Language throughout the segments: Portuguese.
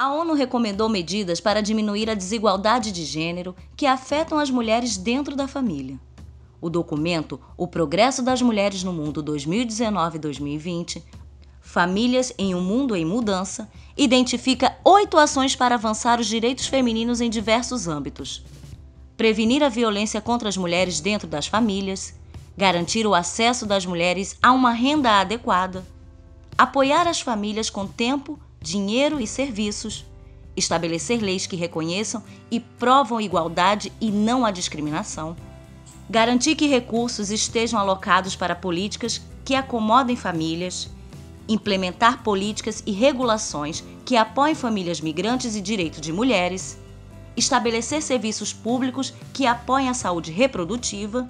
A ONU recomendou medidas para diminuir a desigualdade de gênero que afetam as mulheres dentro da família. O documento O Progresso das Mulheres no Mundo 2019-2020, Famílias em um Mundo em Mudança, identifica 8 ações para avançar os direitos femininos em diversos âmbitos. Prevenir a violência contra as mulheres dentro das famílias, garantir o acesso das mulheres a uma renda adequada, apoiar as famílias com tempo, dinheiro e serviços, estabelecer leis que reconheçam e provam igualdade e não a discriminação, garantir que recursos estejam alocados para políticas que acomodem famílias, implementar políticas e regulações que apoiem famílias migrantes e direitos de mulheres, estabelecer serviços públicos que apoiem a saúde reprodutiva,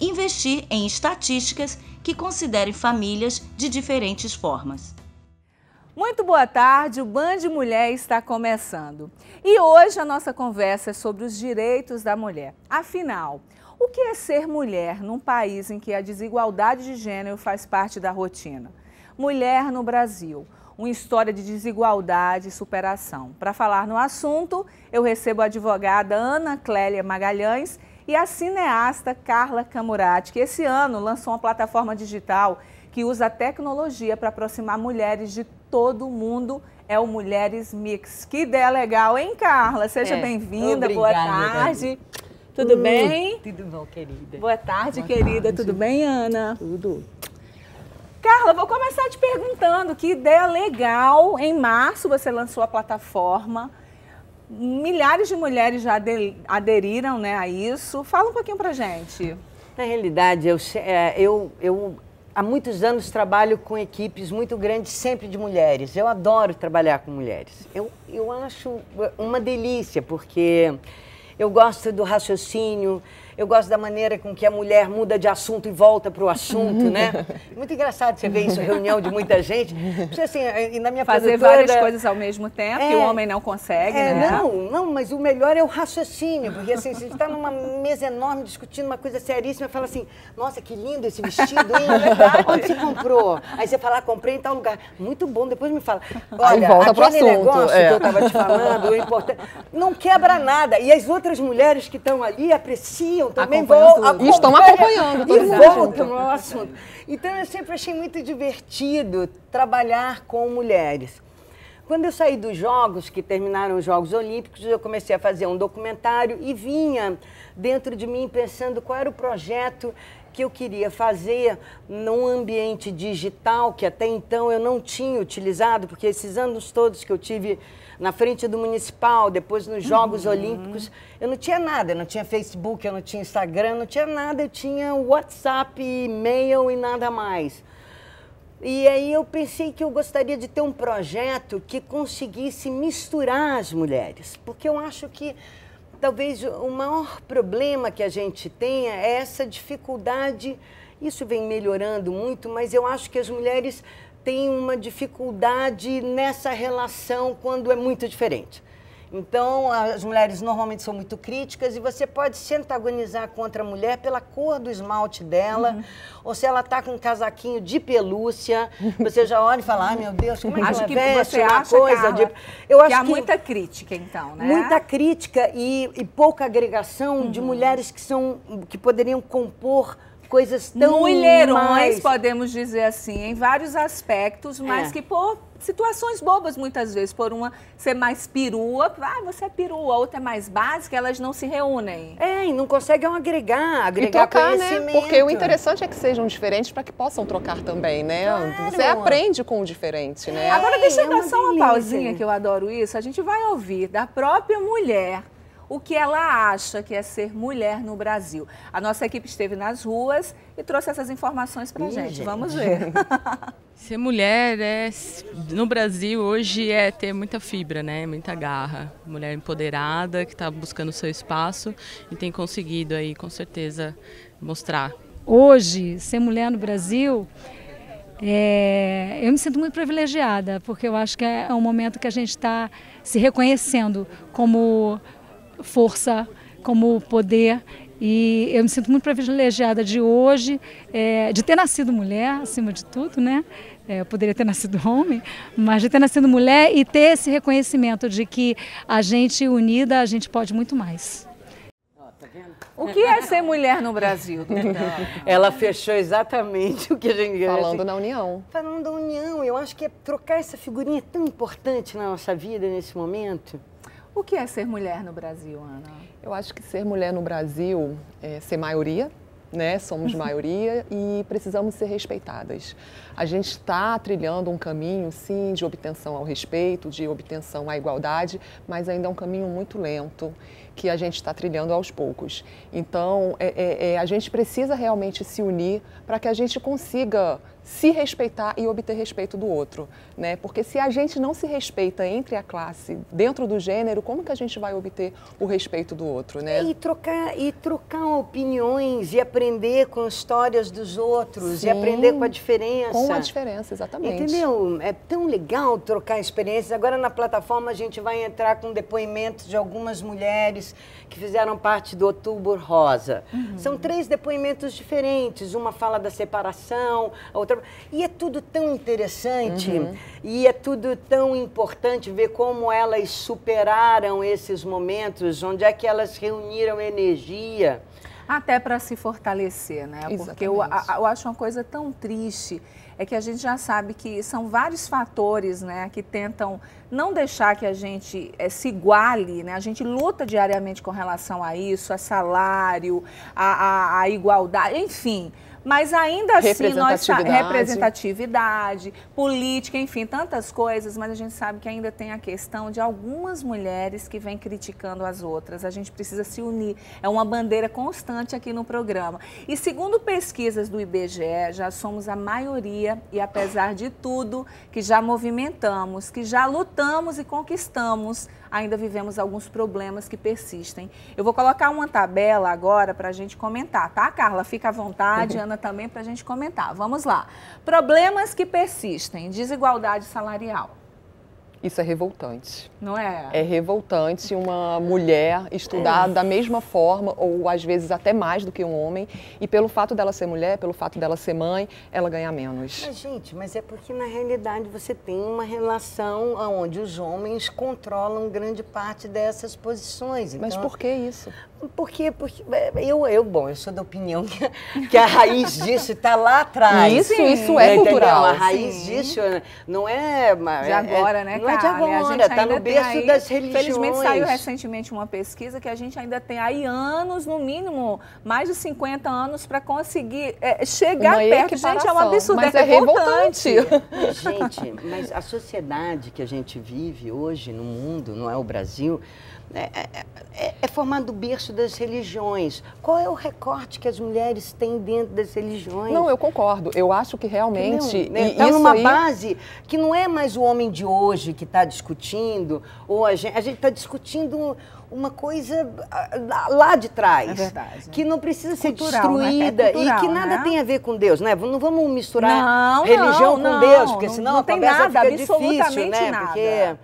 investir em estatísticas que considerem famílias de diferentes formas. Muito boa tarde, o Band Mulher está começando. E hoje a nossa conversa é sobre os direitos da mulher. Afinal, o que é ser mulher num país em que a desigualdade de gênero faz parte da rotina? Mulher no Brasil, uma história de desigualdade e superação. Para falar no assunto, eu recebo a advogada Ana Clélia Magalhães e a cineasta Carla Camurati, que esse ano lançou uma plataforma digital que usa a tecnologia para aproximar mulheres de todo o mundo, é o Mulheres Mix. Que ideia legal, hein, Carla? Seja bem-vinda, boa tarde. Tudo bem? Tudo bom, querida. Boa tarde, querida. Tudo bem, Ana? Tudo. Carla, vou começar te perguntando, que ideia legal. Em março você lançou a plataforma, milhares de mulheres já aderiram, né, a isso. Fala um pouquinho pra gente. Na realidade, eu há muitos anos trabalho com equipes muito grandes, sempre de mulheres. Eu adoro trabalhar com mulheres. Eu acho uma delícia, porque eu gosto do raciocínio, eu gosto da maneira com que a mulher muda de assunto e volta para o assunto, né? Muito engraçado você ver isso em reunião de muita gente. Porque, assim, e na minha fazer várias coisas ao mesmo tempo, que o homem não consegue, né? Não, mas o melhor é o raciocínio, porque assim, você está numa mesa enorme discutindo uma coisa seríssima e fala assim, nossa, que lindo esse vestido, hein? Onde você comprou? Aí você fala, comprei em tal lugar. Muito bom, depois me fala. Olha, aquele negócio que eu estava te falando, o importante, não quebra nada. E as outras mulheres que estão ali apreciam, também e estão acompanhando todo mundo voltam ao assunto. Então eu sempre achei muito divertido trabalhar com mulheres. Quando eu saí dos Jogos, que terminaram os Jogos Olímpicos, eu comecei a fazer um documentário e vinha dentro de mim pensando qual era o projeto que eu queria fazer num ambiente digital que até então eu não tinha utilizado, porque esses anos todos que eu tive na frente do Municipal, depois nos Jogos Olímpicos, eu não tinha nada, eu não tinha Facebook, eu não tinha Instagram, não tinha nada, eu tinha WhatsApp, e-mail e nada mais. E aí eu pensei que eu gostaria de ter um projeto que conseguisse misturar as mulheres, porque eu acho que talvez o maior problema que a gente tenha é essa dificuldade, isso vem melhorando muito, mas eu acho que as mulheres têm uma dificuldade nessa relação quando é muito diferente. Então, as mulheres normalmente são muito críticas e você pode se antagonizar contra a mulher pela cor do esmalte dela, ou se ela está com um casaquinho de pelúcia, você já olha e fala, ai meu Deus, como é que ela veste uma coisa? Carla, eu acho que há muita crítica, então, né? Muita crítica e pouca agregação de mulheres que poderiam compor coisas tão mulherões, podemos dizer assim, em vários aspectos, mas que por situações bobas muitas vezes, por uma ser mais perua, você é perua, a outra é mais básica, elas não se reúnem. E não conseguem agregar trocar, conhecimento. Né? Porque o interessante é que sejam diferentes para que possam trocar também, né? Claro. Você aprende com o diferente, né? Agora deixa eu dar só uma pausinha, que eu adoro isso, a gente vai ouvir da própria mulher o que ela acha que é ser mulher no Brasil. A nossa equipe esteve nas ruas e trouxe essas informações pra gente. Vamos ver. Ser mulher no Brasil hoje é ter muita fibra, né? Muita garra. Mulher empoderada que está buscando o seu espaço e tem conseguido aí, com certeza, mostrar. Hoje, ser mulher no Brasil, eu me sinto muito privilegiada, porque eu acho que é um momento que a gente está se reconhecendo como força, como poder, e eu me sinto muito privilegiada de hoje, de ter nascido mulher, acima de tudo, né? Eu poderia ter nascido homem, mas de ter nascido mulher e ter esse reconhecimento de que a gente unida, a gente pode muito mais. O que é ser mulher no Brasil? Ela fechou exatamente o que a gente... Falando na união. Falando da união, eu acho que trocar essa figurinha tão importante na nossa vida nesse momento. O que é ser mulher no Brasil, Ana? Eu acho que ser mulher no Brasil é ser maioria, né? Somos maioria e precisamos ser respeitadas. A gente está trilhando um caminho, sim, de obtenção ao respeito, de obtenção à igualdade, mas ainda é um caminho muito lento que a gente está trilhando aos poucos. Então, a gente precisa realmente se unir para que a gente consiga se respeitar e obter respeito do outro, né? Porque se a gente não se respeita entre a classe, dentro do gênero, como que a gente vai obter o respeito do outro, né? E trocar opiniões e aprender com histórias dos outros. Sim, e aprender com a diferença. Com a diferença, exatamente. Entendeu? É tão legal trocar experiências. Agora na plataforma a gente vai entrar com depoimentos de algumas mulheres que fizeram parte do Outubro Rosa. São 3 depoimentos diferentes. Uma fala da separação, a outra... E é tudo tão interessante e é tudo tão importante ver como elas superaram esses momentos, onde é que elas reuniram energia. Até para se fortalecer, né? Exatamente. Porque eu acho uma coisa tão triste, é que a gente já sabe que são vários fatores, né, que tentam não deixar que a gente se iguale, né? A gente luta diariamente com relação a isso, a salário, a igualdade, enfim. Mas ainda assim, representatividade, política, enfim, tantas coisas, mas a gente sabe que ainda tem a questão de algumas mulheres que vêm criticando as outras. A gente precisa se unir, é uma bandeira constante aqui no programa. E segundo pesquisas do IBGE, já somos a maioria e apesar de tudo que já movimentamos, que já lutamos e conquistamos, ainda vivemos alguns problemas que persistem. Eu vou colocar uma tabela agora para a gente comentar, tá, Carla? Fica à vontade, Ana também, para a gente comentar. Vamos lá. Problemas que persistem, desigualdade salarial. Isso é revoltante. Não é? É revoltante uma mulher estudar da mesma forma, ou às vezes até mais do que um homem, e pelo fato dela ser mulher, pelo fato dela ser mãe, ela ganha menos. Mas, gente, mas é porque na realidade você tem uma relação onde os homens controlam grande parte dessas posições. Então, mas por que isso? Porque eu sou da opinião que a raiz disso está lá atrás. Isso é cultural. A raiz disso não é... De agora, né, não é de agora, está no berço das religiões. Felizmente saiu recentemente uma pesquisa que a gente ainda tem aí anos, no mínimo, mais de 50 anos para conseguir chegar perto. Gente, é um absurdo, mas é revoltante. Gente, mas a sociedade que a gente vive hoje no mundo, não é o Brasil... É formado do berço das religiões. Qual é o recorte que as mulheres têm dentro das religiões? Não, eu concordo. Eu acho que realmente... Está numa base que não é mais o homem de hoje que está discutindo, ou a gente está discutindo uma coisa lá de trás. É verdade. Que não precisa ser cultural, destruída, né? Cultural, e que nada tem a ver com Deus, né? Não vamos não, misturar religião com Deus, porque senão não a conversa fica difícil, né? Nada. Porque...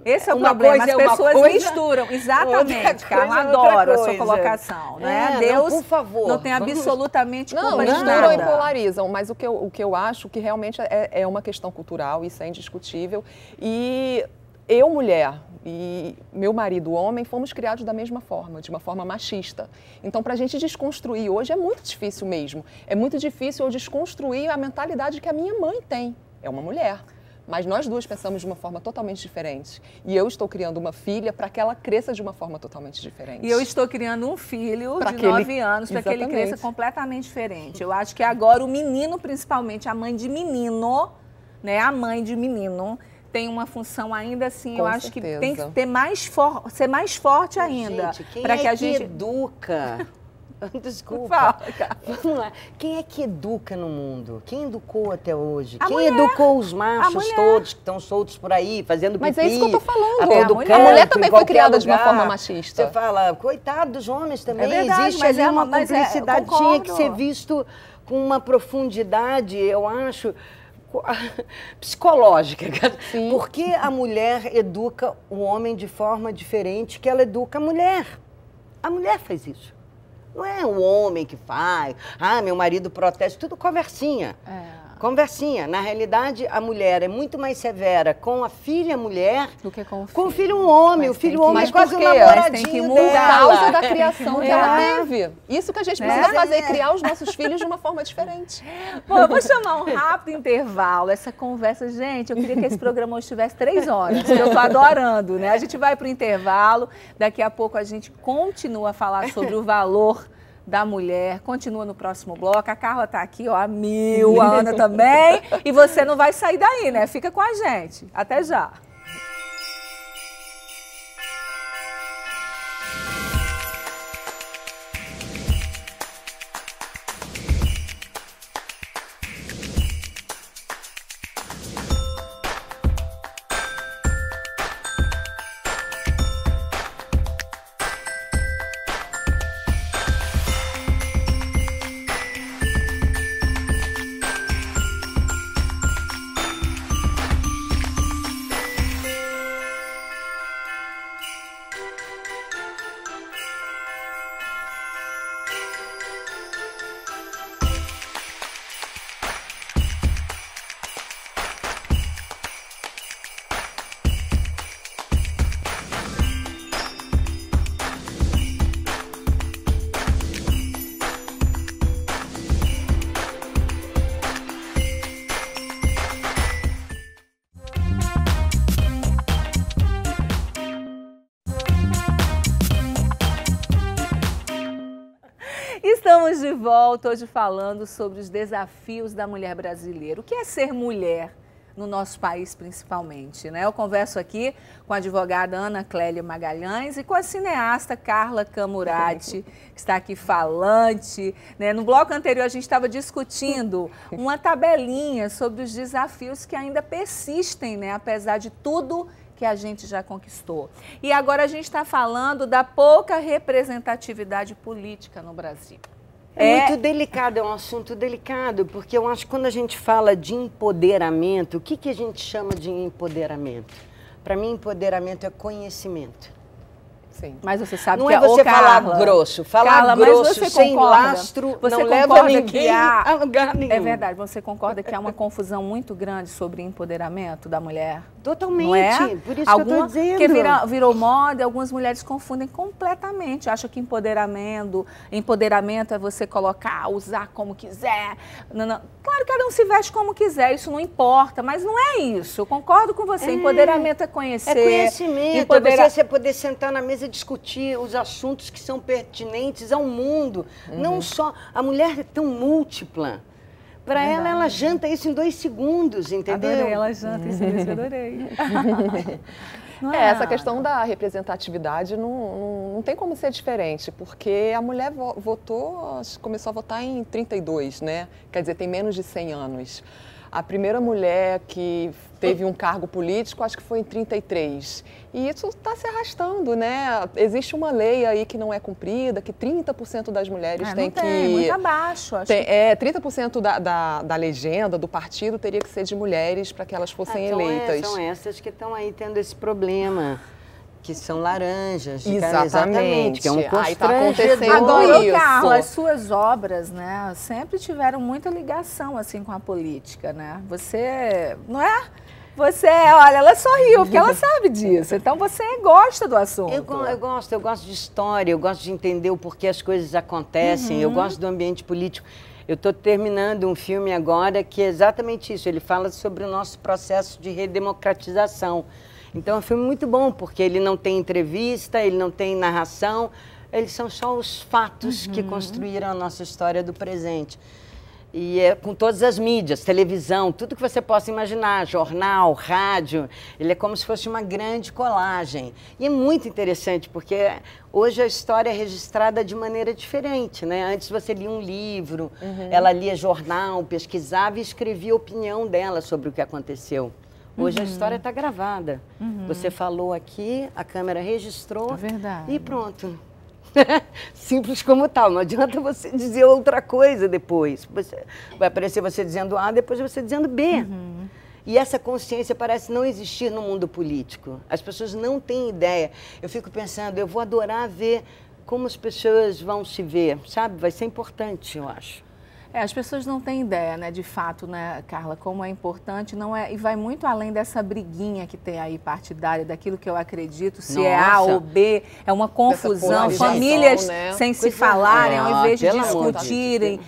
Esse é o problema, as pessoas misturam. Exatamente, Carla, adoro a sua colocação. Né? Deus, por favor, não tem absolutamente culpa de misturam nada. E polarizam, mas o que eu acho que realmente é uma questão cultural, isso é indiscutível. E eu, mulher, e meu marido, homem, fomos criados da mesma forma, de uma forma machista. Então, para a gente desconstruir hoje é muito difícil mesmo. É muito difícil eu desconstruir a mentalidade que a minha mãe tem. É uma mulher. Mas nós duas pensamos de uma forma totalmente diferente. E eu estou criando uma filha para que ela cresça de uma forma totalmente diferente. E eu estou criando um filho de 9 anos para que ele cresça completamente diferente. Eu acho que agora o menino, principalmente a mãe de menino, né, a mãe de menino, tem uma função ainda assim, eu acho que tem que ter ser mais forte ainda. Gente, quem para que a gente educa? Desculpa. Vamos lá. Quem é que educa no mundo? Quem educou até hoje? Quem educou os machos todos que estão soltos por aí, fazendo pipi? Mas é isso que eu tô falando. A mulher também foi criada de uma forma machista. Você fala, coitado dos homens também. É verdade, existe mas ali uma cumplicidade, tinha que ser visto com uma profundidade, eu acho, psicológica. Sim. Porque a mulher educa o homem de forma diferente que ela educa a mulher. A mulher faz isso. Não é o homem que faz, meu marido protesta, tudo conversinha. Conversinha. Na realidade, a mulher é muito mais severa com a filha mulher do que com o filho um homem. O filho homem é quase um namoradinho tem que dela. Por causa da criação que ela teve. Isso que a gente precisa fazer, criar os nossos filhos de uma forma diferente. Bom, eu vou chamar um rápido intervalo. Essa conversa, gente, eu queria que esse programa hoje tivesse 3 horas, que eu tô adorando, né? A gente vai para o intervalo, daqui a pouco a gente continua a falar sobre o valor da mulher, continua no próximo bloco. A Carla tá aqui, ó, a mil, a Ana também. E você não vai sair daí, né? Fica com a gente. Até já. Estamos de volta hoje falando sobre os desafios da mulher brasileira. O que é ser mulher no nosso país, principalmente, né? Eu converso aqui com a advogada Ana Clélia Magalhães e com a cineasta Carla Camurati, que está aqui falante, né? No bloco anterior a gente estava discutindo uma tabelinha sobre os desafios que ainda persistem, né? Apesar de tudo que a gente já conquistou. E agora a gente está falando da pouca representatividade política no Brasil. É muito delicado, é um assunto delicado, porque eu acho que quando a gente fala de empoderamento, o que a gente chama de empoderamento? Para mim, empoderamento é conhecimento. Sim. Mas você sabe não que é você falar Carla, grosso. Falar Carla, grosso você sem concorda, lastro você não leva ninguém a lugar nenhum. É verdade, você concorda que há uma confusão muito grande sobre empoderamento da mulher? Totalmente, não é? Por isso que eu estou dizendo. Porque virou moda e algumas mulheres confundem completamente. Acham que empoderamento é você colocar, usar como quiser. Não. Claro, cada um se veste como quiser, isso não importa, mas não é isso. Eu concordo com você. Empoderamento é conhecer. É conhecimento, é você poder sentar na mesa e discutir os assuntos que são pertinentes ao mundo. Não só. A mulher é tão múltipla. Para ela janta isso em 2 segundos, entendeu? Adorei, ela janta isso, eu adorei. Essa questão da representatividade não tem como ser diferente, porque a mulher começou a votar em 32, né? Quer dizer, tem menos de 100 anos. A primeira mulher que teve um cargo político, acho que foi em 33. E isso está se arrastando, né? Existe uma lei aí que não é cumprida, que 30% das mulheres tem que... muito abaixo, acho. 30% da legenda, do partido, teria que ser de mulheres para que elas fossem eleitas. São essas que estão aí tendo esse problema. Que são laranjas. Exatamente. Que é um aí tá acontecendo Agora, isso. Carla, as suas obras, né, sempre tiveram muita ligação, assim, com a política, né? Você, não é? Olha, ela sorriu, porque ela sabe disso. Então, você gosta do assunto. Eu gosto de história, eu gosto de entender o porquê as coisas acontecem, eu gosto do ambiente político. Eu estou terminando um filme agora que é exatamente isso, ele fala sobre o nosso processo de redemocratização. Então é um filme muito bom, porque ele não tem entrevista, ele não tem narração, eles são só os fatos que construíram a nossa história do presente. E é com todas as mídias, televisão, tudo que você possa imaginar, jornal, rádio, ele é como se fosse uma grande colagem. E é muito interessante, porque hoje a história é registrada de maneira diferente, né? Antes você lia um livro, ela lia jornal, pesquisava e escrevia a opinião dela sobre o que aconteceu. Hoje a história está gravada. Você falou aqui, a câmera registrou e pronto. Simples como tal, não adianta você dizer outra coisa depois. Vai aparecer você dizendo A, depois você dizendo B. E essa consciência parece não existir no mundo político. As pessoas não têm ideia. Eu fico pensando, eu vou adorar ver como as pessoas vão se ver, sabe? Vai ser importante, eu acho. As pessoas não têm ideia, né, de fato, né, Carla, como é importante, não é, e vai muito além dessa briguinha que tem aí partidária, daquilo que eu acredito, se é A ou B, é uma confusão, famílias, né, sem se falarem, ao invés de discutirem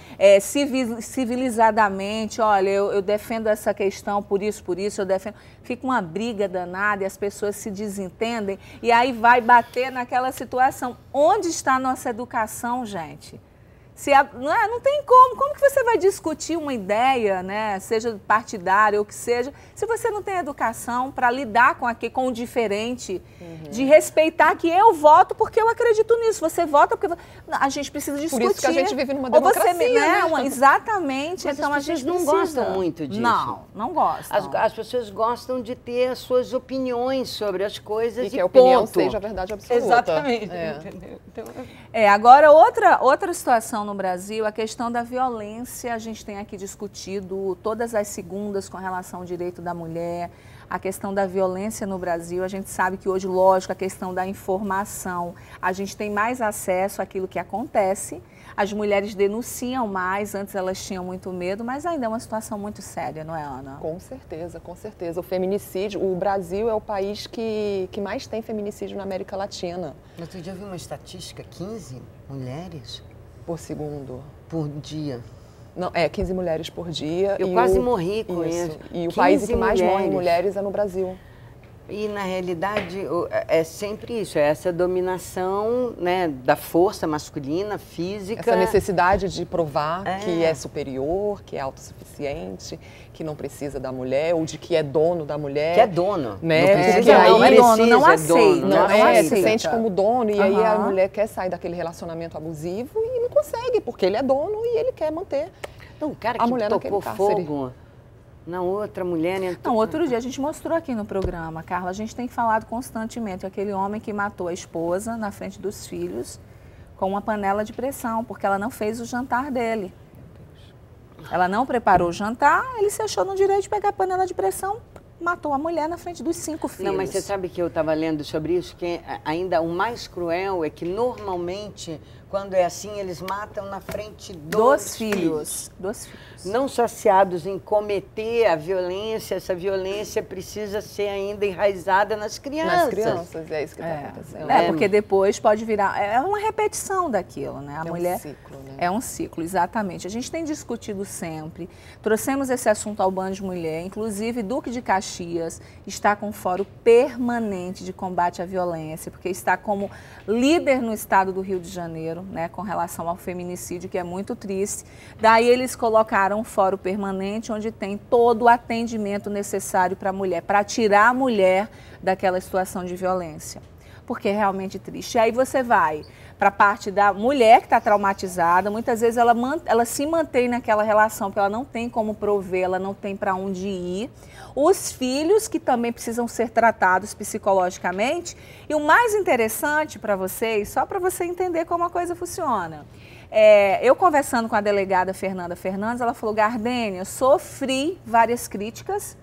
civilizadamente, olha, eu defendo essa questão por isso, eu defendo, fica uma briga danada e as pessoas se desentendem e aí vai bater naquela situação. Onde está a nossa educação, gente? Não tem como que você vai discutir uma ideia, né, seja partidária ou que seja, se você não tem educação para lidar com o diferente, de respeitar que eu voto porque eu acredito nisso, você vota porque... A gente precisa discutir. Por isso que a gente vive numa democracia, né? Exatamente. Mas então as pessoas não gostam muito disso. Não gostam. As pessoas gostam de ter as suas opiniões sobre as coisas e que a opinião ponto. seja a verdade absoluta. Exatamente. Entendeu? Então... agora, outra situação no Brasil, a questão da violência, a gente tem aqui discutido todas as segundas com relação ao direito da mulher, a questão da violência no Brasil, a gente sabe que hoje, lógico, a questão da informação, a gente tem mais acesso àquilo que acontece, as mulheres denunciam mais, antes elas tinham muito medo, mas ainda é uma situação muito séria, não é, Ana? Com certeza, com certeza. O feminicídio, o Brasil é o país que mais tem feminicídio na América Latina. Outro dia eu vi uma estatística, 15 mulheres por segundo. Por dia. Não, 15 mulheres por dia. Eu quase morri com isso. E o país em que mais morrem mulheres é no Brasil. E, na realidade, é sempre isso, é essa dominação, né, da força masculina, física. Essa necessidade de provar que é superior, que é autossuficiente, que não precisa da mulher, ou de que é dono da mulher. Que é dono. Né? Não precisa, não é dono, não aceita. Não aceita. Se sente como dono, e aí a mulher quer sair daquele relacionamento abusivo e não consegue, porque ele é dono e ele quer manter o cara a que mulher tocou fogo na outra mulher... Não, outro dia a gente mostrou aqui no programa, Carla, a gente tem falado constantemente, aquele homem que matou a esposa na frente dos filhos com uma panela de pressão, porque ela não fez o jantar dele. Ela não preparou o jantar, ele se achou no direito de pegar a panela de pressão, matou a mulher na frente dos 5 filhos. Não, mas você sabe que eu estava lendo sobre isso, que ainda o mais cruel é que normalmente, quando é assim, eles matam na frente dos filhos. Dos filhos. Não saciados em cometer a violência, essa violência precisa ser ainda enraizada nas crianças. Nas crianças, é isso que está acontecendo. Porque depois pode virar... É uma repetição daquilo, né? A mulher, um ciclo, né? É um ciclo, exatamente. A gente tem discutido sempre. Trouxemos esse assunto ao Band Mulher, inclusive Duque de Caxias está com um fórum permanente de combate à violência, porque está como líder no estado do Rio de Janeiro, né, com relação ao feminicídio, que é muito triste. Daí eles colocaram um fórum permanente onde tem todo o atendimento necessário para a mulher, para tirar a mulher daquela situação de violência. Porque é realmente triste. E aí você vai para a parte da mulher que está traumatizada, muitas vezes ela se mantém naquela relação, porque ela não tem como prover, ela não tem para onde ir. Os filhos, que também precisam ser tratados psicologicamente. E o mais interessante para vocês, só para você entender como a coisa funciona, eu conversando com a delegada Fernanda Fernandes, ela falou: Gardênia, eu sofri várias críticas,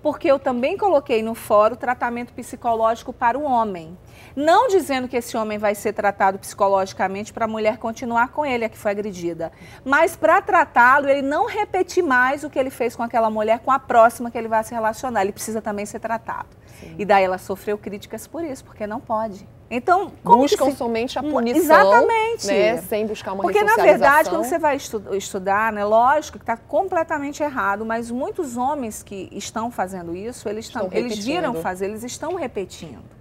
porque eu também coloquei no fórum tratamento psicológico para o homem. Não dizendo que esse homem vai ser tratado psicologicamente para a mulher continuar com ele, a que foi agredida. Mas para tratá-lo, ele não repetir mais o que ele fez com aquela mulher, com a próxima que ele vai se relacionar. Ele precisa também ser tratado. Sim. E daí ela sofreu críticas por isso, porque não pode. Então, buscam somente a punição, exatamente, né, sem buscar uma porque, ressocialização. na verdade, quando você vai estudar, né, lógico que está completamente errado, mas muitos homens que estão fazendo isso, eles viram fazer, eles estão repetindo.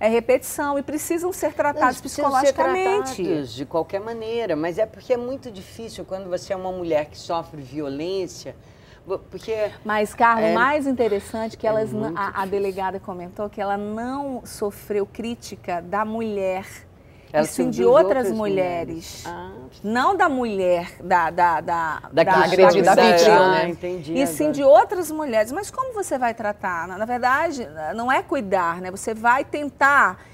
É repetição e precisam ser tratados psicologicamente. Ser tratados de qualquer maneira, mas é porque é muito difícil quando você é uma mulher que sofre violência. Porque mas, Carlos, o mais interessante que a delegada comentou que ela não sofreu crítica da mulher, e sim de outras mulheres. Não da mulher, da agredida, da vítima, né? Entendi, e sim de outras mulheres. Mas como você vai tratar? Na verdade, não é cuidar, né? Você vai tentar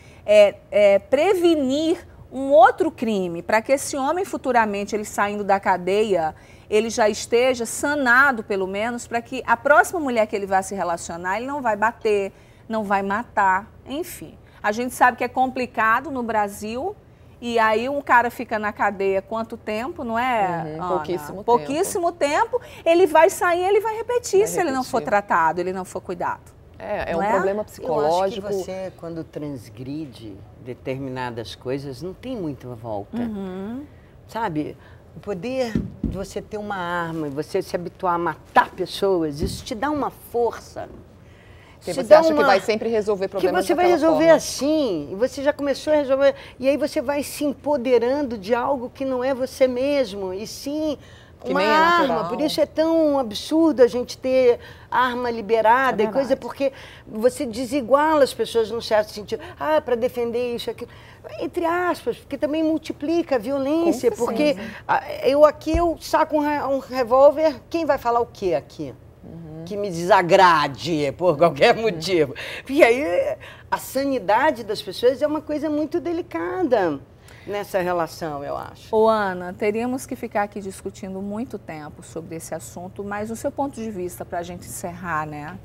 prevenir um outro crime, para que esse homem futuramente, ele saindo da cadeia, ele já esteja sanado, pelo menos, para que a próxima mulher que ele vai se relacionar, ele não vai bater, não vai matar, enfim. A gente sabe que é complicado no Brasil E aí um cara fica na cadeia quanto tempo, não é? Pouquíssimo tempo. Pouquíssimo tempo. Ele vai sair, ele vai repetir se ele não for tratado, ele não for cuidado. É um problema psicológico. Eu acho que você, quando transgride determinadas coisas, não tem muita volta. Sabe? O poder de você ter uma arma e você se habituar a matar pessoas, isso te dá uma força. Porque você acha que vai sempre resolver problemas que você vai resolver assim, e você já começou a resolver, e aí você vai se empoderando de algo que não é você mesmo, e sim uma arma. Por isso é tão absurdo a gente ter arma liberada e coisa, porque você desiguala as pessoas num certo sentido. Para defender isso, aquilo. Entre aspas, porque também multiplica a violência, porque eu saco um revólver, quem vai falar o quê aqui? Que me desagrade por qualquer motivo. E aí a sanidade das pessoas é uma coisa muito delicada nessa relação, eu acho. Ô Ana, teríamos que ficar aqui discutindo muito tempo sobre esse assunto, mas o seu ponto de vista para a gente encerrar, né?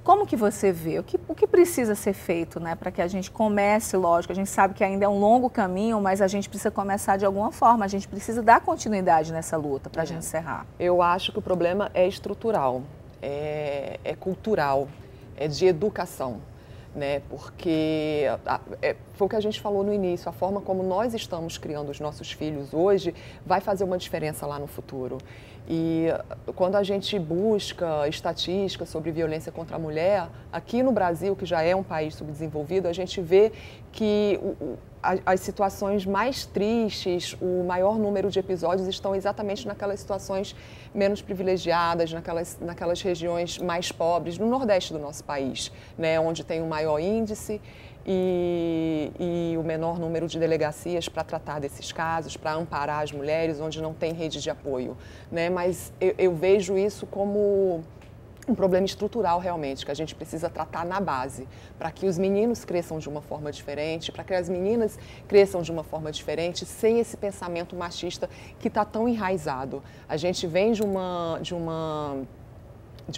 Como que você vê? O que precisa ser feito, né, para que a gente comece, lógico, a gente sabe que ainda é um longo caminho, mas a gente precisa começar de alguma forma, a gente precisa dar continuidade nessa luta para a gente encerrar. Eu acho que o problema é estrutural, é cultural, é de educação, né, porque foi o que a gente falou no início, a forma como nós estamos criando os nossos filhos hoje vai fazer uma diferença lá no futuro. E quando a gente busca estatísticas sobre violência contra a mulher, aqui no Brasil, que já é um país subdesenvolvido, a gente vê que as situações mais tristes, o maior número de episódios estão exatamente naquelas situações menos privilegiadas, naquelas regiões mais pobres, no Nordeste do nosso país, né, onde tem o maior índice e o menor número de delegacias para tratar desses casos, para amparar as mulheres, onde não tem rede de apoio, né? Mas eu vejo isso como um problema estrutural realmente, que a gente precisa tratar na base, para que os meninos cresçam de uma forma diferente, para que as meninas cresçam de uma forma diferente, sem esse pensamento machista que está tão enraizado. A gente vem de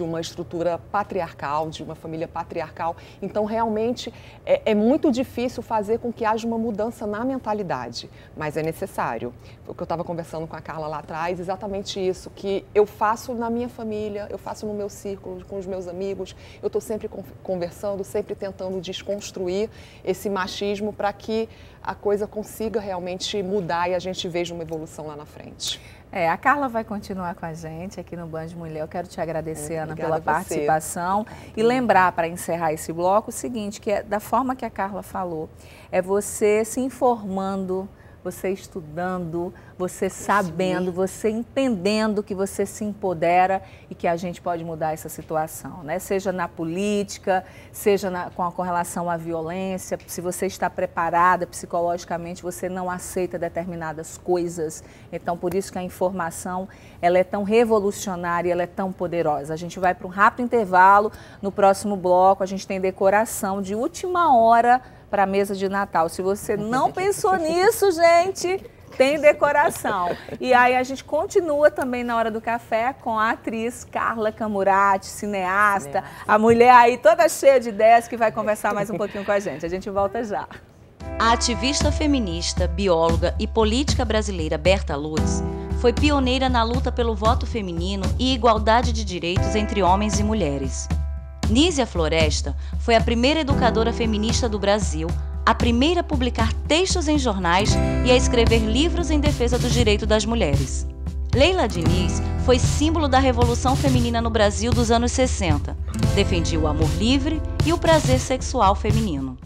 uma estrutura patriarcal, de uma família patriarcal. Então, realmente, é muito difícil fazer com que haja uma mudança na mentalidade, mas é necessário. O que eu estava conversando com a Carla lá atrás, exatamente isso, que eu faço na minha família, eu faço no meu círculo, com os meus amigos, eu estou sempre conversando, sempre tentando desconstruir esse machismo para que a coisa consiga realmente mudar e a gente veja uma evolução lá na frente. A Carla vai continuar com a gente aqui no Band Mulher. Eu quero te agradecer, Ana, pela participação e lembrar, para encerrar esse bloco, o seguinte, que da forma que a Carla falou, é você se informando, você estudando, você sabendo, você entendendo que você se empodera e que a gente pode mudar essa situação, né? Seja na política, seja com relação à violência, se você está preparada psicologicamente, você não aceita determinadas coisas. Então, por isso que a informação, ela é tão revolucionária, ela é tão poderosa. A gente vai para um rápido intervalo. No próximo bloco, a gente tem decoração de última hora para a mesa de Natal. Se você não pensou nisso, gente, tem decoração. E aí a gente continua também na hora do café com a atriz Carla Camurati, cineasta, a mulher aí toda cheia de ideias que vai conversar mais um pouquinho com a gente. A gente volta já. A ativista feminista, bióloga e política brasileira Berta Lutz foi pioneira na luta pelo voto feminino e igualdade de direitos entre homens e mulheres. Nízia Floresta foi a primeira educadora feminista do Brasil, a primeira a publicar textos em jornais e a escrever livros em defesa dos direitos das mulheres. Leila Diniz foi símbolo da revolução feminina no Brasil dos anos 60. Defendia o amor livre e o prazer sexual feminino.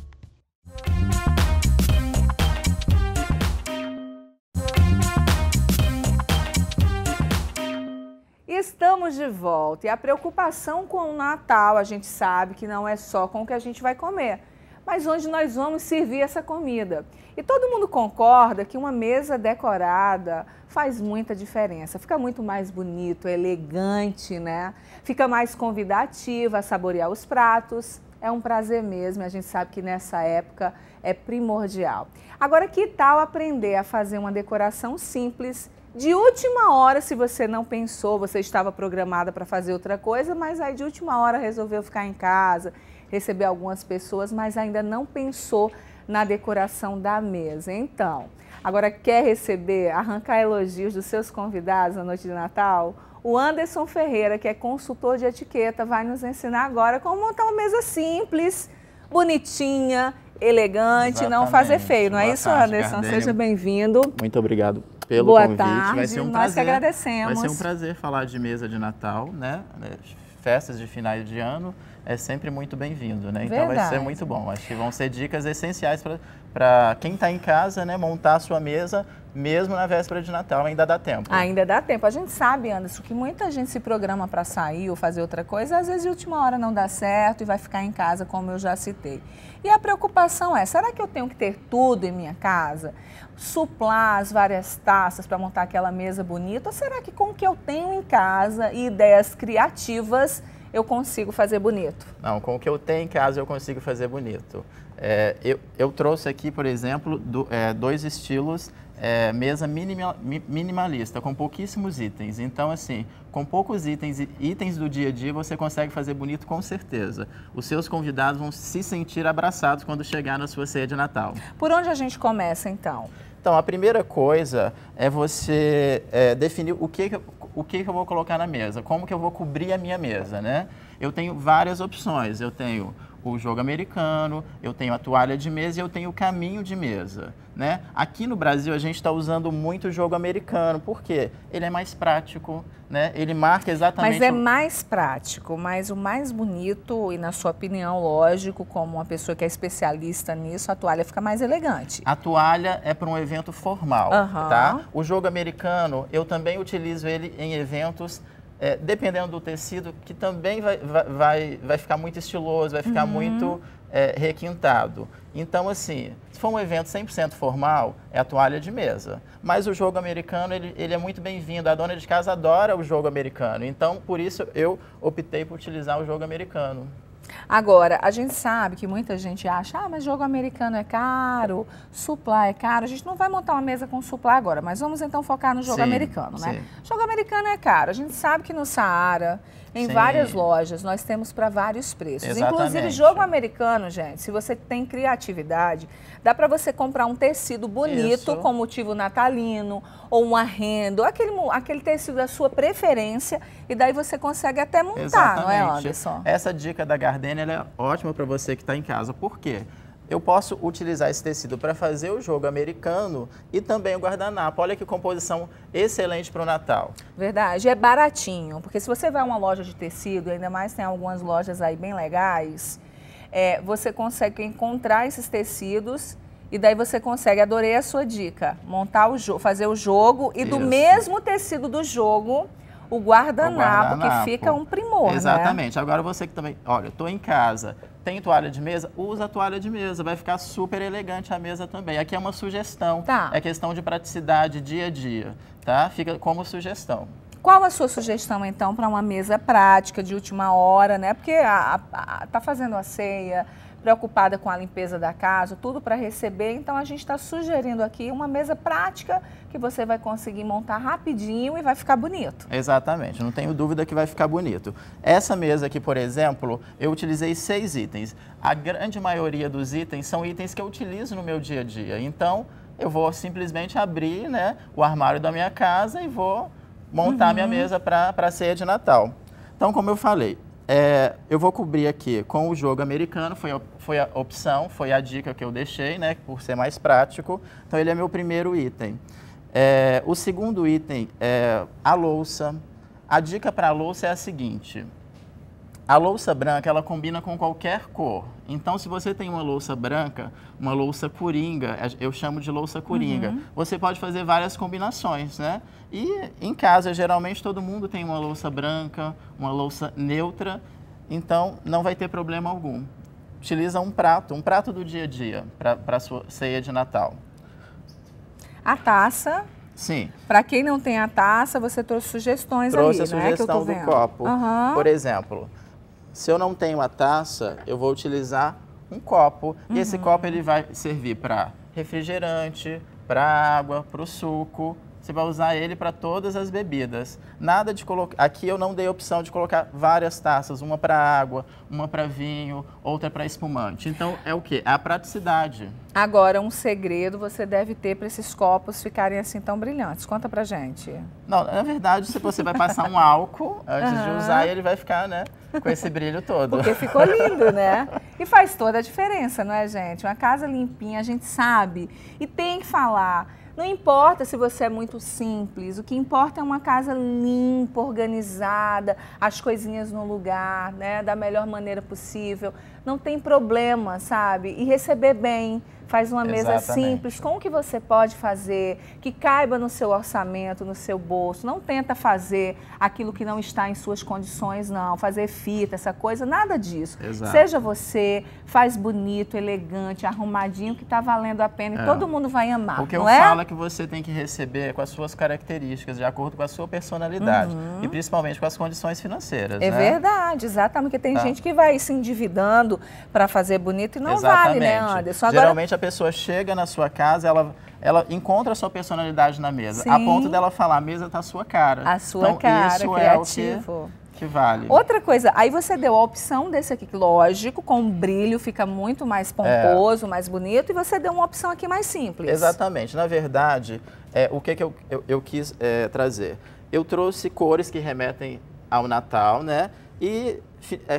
Estamos de volta e a preocupação com o Natal, a gente sabe que não é só com o que a gente vai comer, mas onde nós vamos servir essa comida. E todo mundo concorda que uma mesa decorada faz muita diferença, fica muito mais bonito, elegante, né? Fica mais convidativa a saborear os pratos. É um prazer mesmo, a gente sabe que nessa época é primordial. Agora, que tal aprender a fazer uma decoração simples, de última hora, se você não pensou, você estava programada para fazer outra coisa, mas aí de última hora resolveu ficar em casa, receber algumas pessoas, mas ainda não pensou na decoração da mesa. Então, agora quer receber, arrancar elogios dos seus convidados na noite de Natal? O Anderson Ferreira, que é consultor de etiqueta, vai nos ensinar agora como montar uma mesa simples, bonitinha, elegante, não fazer feio. Não é isso, Anderson? Gardênia. Seja bem-vindo. Muito obrigado pelo Boa convite. tarde, Vai ser um nós prazer. que agradecemos. Vai ser um prazer falar de mesa de Natal, né? Festas de finais de ano é sempre muito bem-vindo, né? Então vai ser muito bom. Acho que vão ser dicas essenciais para quem está em casa, né? Montar a sua mesa, mesmo na véspera de Natal, ainda dá tempo. Ainda dá tempo. A gente sabe, Anderson, que muita gente se programa para sair ou fazer outra coisa, às vezes de última hora não dá certo e vai ficar em casa, como eu já citei. E a preocupação é, será que eu tenho que ter tudo em minha casa? Suplar as várias taças para montar aquela mesa bonita? Ou será que com o que eu tenho em casa e ideias criativas eu consigo fazer bonito? Não, com o que eu tenho em casa eu consigo fazer bonito. Eu trouxe aqui, por exemplo, dois estilos mesa minimalista, com pouquíssimos itens. Então, assim, com poucos itens do dia a dia, você consegue fazer bonito com certeza. Os seus convidados vão se sentir abraçados quando chegar na sua ceia de Natal. Por onde a gente começa, então? Então, a primeira coisa é você definir o que eu vou colocar na mesa, como que eu vou cobrir a minha mesa, né? Eu tenho várias opções, eu tenho o jogo americano, eu tenho a toalha de mesa e eu tenho o caminho de mesa, né? Aqui no Brasil a gente está usando muito o jogo americano, por quê? Ele é mais prático, né? Ele marca exatamente... Mas é mais prático, mas o mais bonito, e na sua opinião, lógico, como uma pessoa que é especialista nisso, a toalha fica mais elegante. A toalha é para um evento formal, tá? O jogo americano, eu também utilizo ele em eventos... dependendo do tecido, que também vai ficar muito estiloso, vai ficar muito requintado. Então, assim, se for um evento 100% formal, é a toalha de mesa. Mas o jogo americano, ele é muito bem-vindo. A dona de casa adora o jogo americano. Então, por isso, eu optei por utilizar o jogo americano. Agora, a gente sabe que muita gente acha, mas jogo americano é caro, suplá é caro. A gente não vai montar uma mesa com suplá agora, mas vamos então focar no jogo americano, né? Sim. Jogo americano é caro. A gente sabe que no Saara, em várias lojas, nós temos para vários preços. Exatamente. Inclusive, jogo americano, gente, se você tem criatividade, dá para você comprar um tecido bonito com motivo natalino ou um arrendo, aquele tecido da sua preferência, e daí você consegue até montar, Exatamente. Não é, Anderson? Essa dica da Gardênia ela é ótima para você que está em casa. Por quê? Eu posso utilizar esse tecido para fazer o jogo americano e também o guardanapo. Olha que composição excelente para o Natal. Verdade, é baratinho, porque se você vai a uma loja de tecido, ainda mais tem algumas lojas aí bem legais, você consegue encontrar esses tecidos e daí você consegue, adorei a sua dica, montar fazer o jogo e do mesmo tecido do jogo, o guardanapo, que fica um primor, Exatamente. né? Agora você que também, olha, estou em casa, tem toalha de mesa, usa a toalha de mesa, vai ficar super elegante a mesa também. Aqui é uma sugestão, é questão de praticidade dia a dia, tá? Fica como sugestão. Qual a sua sugestão, então, para uma mesa prática de última hora, né? Porque tá fazendo a ceia, preocupada com a limpeza da casa, tudo para receber, então a gente está sugerindo aqui uma mesa prática que você vai conseguir montar rapidinho e vai ficar bonito. Exatamente, não tenho dúvida que vai ficar bonito. Essa mesa aqui, por exemplo, eu utilizei 6 itens. A grande maioria dos itens são itens que eu utilizo no meu dia a dia, então eu vou simplesmente abrir, né, o armário da minha casa e vou montar minha mesa para a ceia de Natal. Então, como eu falei, eu vou cobrir aqui com o jogo americano, foi a opção, foi a dica que eu deixei, né, por ser mais prático. Então, ele é meu primeiro item. O segundo item é a louça. A dica para a louça é a seguinte: a louça branca, ela combina com qualquer cor. Então, se você tem uma louça branca, uma louça coringa, eu chamo de louça coringa, você pode fazer várias combinações, né? E em casa, geralmente, todo mundo tem uma louça branca, uma louça neutra, então não vai ter problema algum. Utiliza um prato do dia a dia para a sua ceia de Natal. A taça. Sim. Para quem não tem a taça, você trouxe sugestões ali, Trouxe a sugestão do copo. Por exemplo, se eu não tenho a taça, eu vou utilizar um copo. E esse copo ele vai servir para refrigerante, para água, para o suco, você vai usar ele para todas as bebidas. Nada de colocar... Aqui eu não dei a opção de colocar várias taças, uma para água, uma para vinho, outra para espumante. Então, é o quê? É a praticidade. Agora, um segredo você deve ter para esses copos ficarem assim tão brilhantes. Conta pra gente. Não, na verdade, se você vai passar um álcool antes de usar, ele vai ficar, né, com esse brilho todo. Porque ficou lindo, né? E faz toda a diferença, não é, gente? Uma casa limpinha, a gente sabe. E tem que falar. Não importa se você é muito simples, o que importa é uma casa limpa, organizada, as coisinhas no lugar, né, da melhor maneira possível. Não tem problema, sabe? E receber bem. Faz uma mesa simples, com o que você pode fazer, que caiba no seu orçamento, no seu bolso. Não tenta fazer aquilo que não está em suas condições, não. Fazer fita, essa coisa, nada disso. Exato. Seja você, faz bonito, elegante, arrumadinho, que está valendo a pena e todo mundo vai amar, O que eu não é? falo é que você tem que receber com as suas características, de acordo com a sua personalidade. E principalmente com as condições financeiras, É né? verdade, exatamente. Porque tem gente que vai se endividando para fazer bonito e não vale, né, Anderson? Agora, geralmente a pessoa chega na sua casa, ela encontra a sua personalidade na mesa, Sim. a ponto dela falar, a mesa tá a sua cara. a sua Então, cara, isso criativo. é o que vale. Outra coisa, aí você deu a opção desse aqui, que lógico, com brilho, fica muito mais pomposo, mais bonito, e você deu uma opção aqui mais simples. Exatamente. Na verdade, o que eu quis trazer? Eu trouxe cores que remetem ao Natal, né? E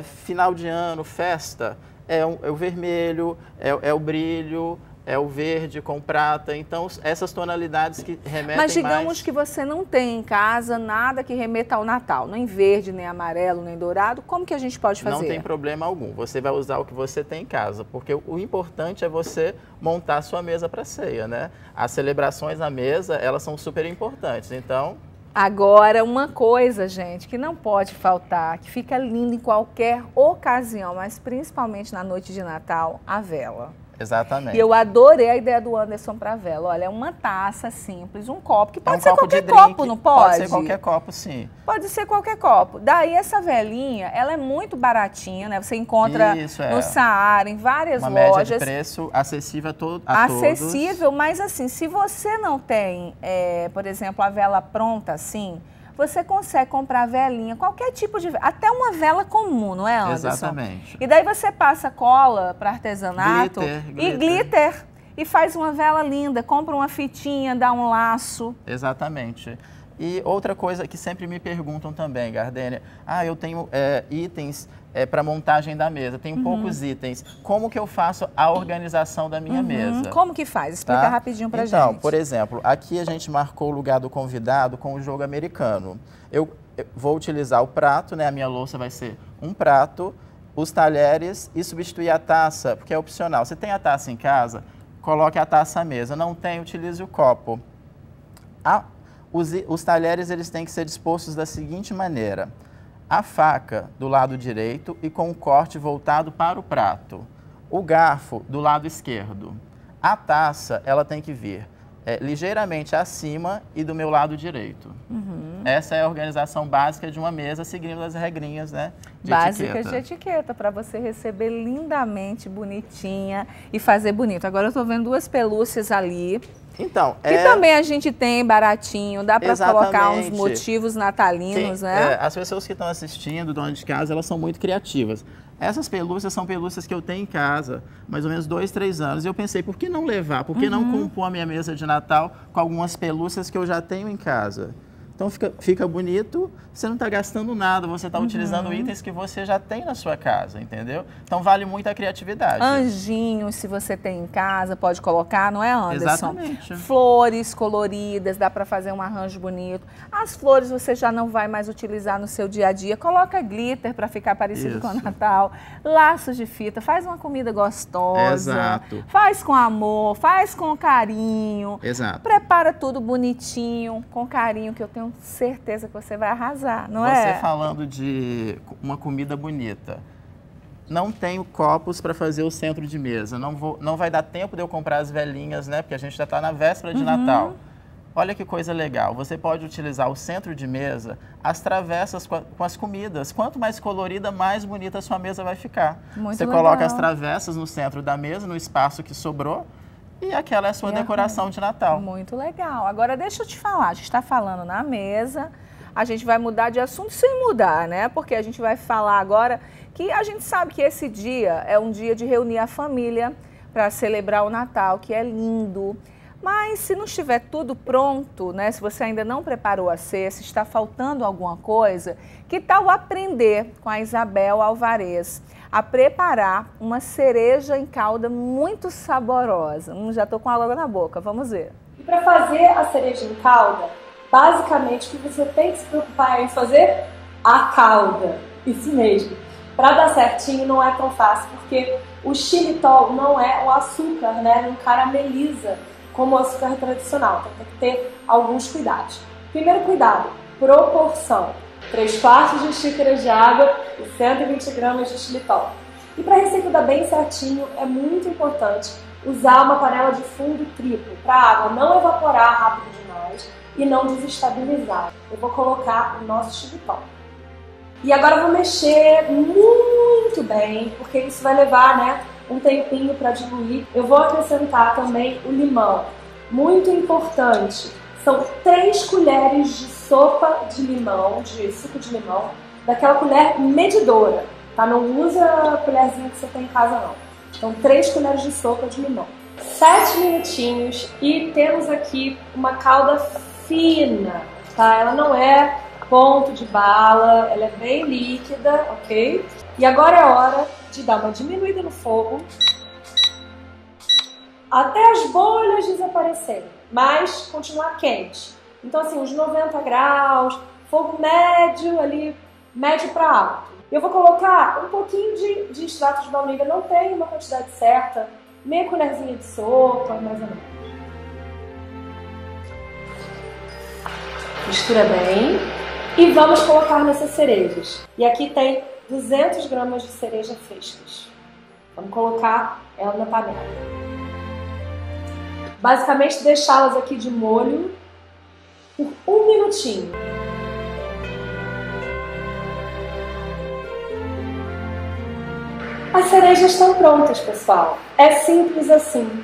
final de ano, festa, é o vermelho, é o brilho, é o verde com prata. Então, essas tonalidades que remetem Mas digamos mais... que você não tem em casa nada que remeta ao Natal, nem verde, nem amarelo, nem dourado, como que a gente pode fazer? Não tem problema algum. Você vai usar o que você tem em casa, porque o importante é você montar a sua mesa para ceia, né? As celebrações na mesa, elas são super importantes, então... Agora, uma coisa, gente, que não pode faltar, que fica linda em qualquer ocasião, mas principalmente na noite de Natal, a vela. Exatamente. E eu adorei a ideia do Anderson para vela. Olha, é uma taça simples, um copo, que pode ser copo qualquer de drink, copo, não pode? Pode ser qualquer copo, sim. Pode ser qualquer copo. Daí essa velinha, ela é muito baratinha, né? Você encontra no Saara, em várias lojas. lojas. Uma média de preço acessível a todos. Acessível, mas assim, se você não tem, por exemplo, a vela pronta assim, você consegue comprar velinha, qualquer tipo de vela, até uma vela comum, não é, Anderson? Exatamente. E daí você passa cola para artesanato e glitter e faz uma vela linda, compra uma fitinha, dá um laço. Exatamente. E outra coisa que sempre me perguntam também, Gardênia, eu tenho itens para montagem da mesa, tenho poucos itens. Como que eu faço a organização da minha mesa? Como que faz? Explica rapidinho pra gente. Então, por exemplo, aqui a gente marcou o lugar do convidado com o jogo americano. Eu vou utilizar o prato, né? A minha louça vai ser um prato, os talheres e substituir a taça, porque é opcional. Se tem a taça em casa, coloque a taça à mesa. Não tem, utilize o copo. Os talheres eles têm que ser dispostos da seguinte maneira. A faca do lado direito e com o corte voltado para o prato. O garfo do lado esquerdo. A taça ela tem que vir ligeiramente acima e do meu lado direito. Essa é a organização básica de uma mesa, seguindo as regrinhas, né, básicas de etiqueta, para você receber lindamente, bonitinha e fazer bonito. Agora eu estou vendo duas pelúcias ali. Então, que também a gente tem baratinho, dá para colocar uns motivos natalinos, sim, né? As pessoas que estão assistindo, dona de casa, elas são muito criativas. Essas pelúcias são pelúcias que eu tenho em casa, mais ou menos 2, 3 anos. E eu pensei, por que não levar? Por que não compor a minha mesa de Natal com algumas pelúcias que eu já tenho em casa? Então fica bonito, você não está gastando nada, você está utilizando itens que você já tem na sua casa, entendeu? Então vale muito a criatividade. Anjinhos, se você tem em casa, pode colocar, não é, Anderson? Exatamente. Flores coloridas, dá para fazer um arranjo bonito. As flores você já não vai mais utilizar no seu dia a dia, coloca glitter para ficar parecido com o Natal, laços de fita, faz uma comida gostosa. Exato. Faz com amor, faz com carinho. Exato. Prepara tudo bonitinho, com carinho, que eu tenho certeza que você vai arrasar, não é? Você falando de uma comida bonita. Não tenho copos para fazer o centro de mesa. Não vai dar tempo de eu comprar as velinhas, né? Porque a gente já está na véspera de Natal. Olha que coisa legal. Você pode utilizar o centro de mesa, as travessas com as comidas. Quanto mais colorida, mais bonita a sua mesa vai ficar. Muito você legal. coloca as travessas no centro da mesa, no espaço que sobrou. e aquela é a sua decoração de Natal. Muito legal. Agora deixa eu te falar, a gente está falando na mesa, a gente vai mudar de assunto sem mudar, né? Porque a gente vai falar agora que a gente sabe que esse dia é um dia de reunir a família para celebrar o Natal, que é lindo. Mas se não estiver tudo pronto, né? Se você ainda não preparou a ceia, se está faltando alguma coisa, que tal aprender com a Isabel Alvarez a preparar uma cereja em calda muito saborosa? Já estou com água na boca, vamos ver. E para fazer a cereja em calda, basicamente o que você tem que se preocupar é em fazer a calda. Isso mesmo. Para dar certinho não é tão fácil, porque o xilitol não é o açúcar, né? Não carameliza como o açúcar tradicional. Então tem que ter alguns cuidados. Primeiro cuidado, proporção. 3/4 de xícara de água e 120 gramas de xilitol. E para a receita dar bem certinho, é muito importante usar uma panela de fundo triplo, para a água não evaporar rápido demais e não desestabilizar. Eu vou colocar o nosso xilitol. E agora eu vou mexer muito bem, porque isso vai levar, né, um tempinho para diluir. Eu vou acrescentar também o limão. Muito importante, são 3 colheres de sopa de limão, de suco de limão, daquela colher medidora, tá? Não usa a colherzinha que você tem em casa, não. Então, 3 colheres de sopa de limão. 7 minutinhos e temos aqui uma calda fina, tá? Ela não é ponto de bala, ela é bem líquida, ok? E agora é hora de dar uma diminuída no fogo até as bolhas desaparecerem, mas continuar quente. Então assim, uns 90 graus, fogo médio ali, médio para alto. Eu vou colocar um pouquinho de extrato de baunilha, não tem uma quantidade certa, meia colherzinha de sopa, mais ou menos. Mistura bem. E vamos colocar nessas cerejas. E aqui tem 200 gramas de cereja frescas. Vamos colocar ela na panela. Basicamente deixá-las aqui de molho por 1 minutinho. As cerejas estão prontas, pessoal. É simples assim.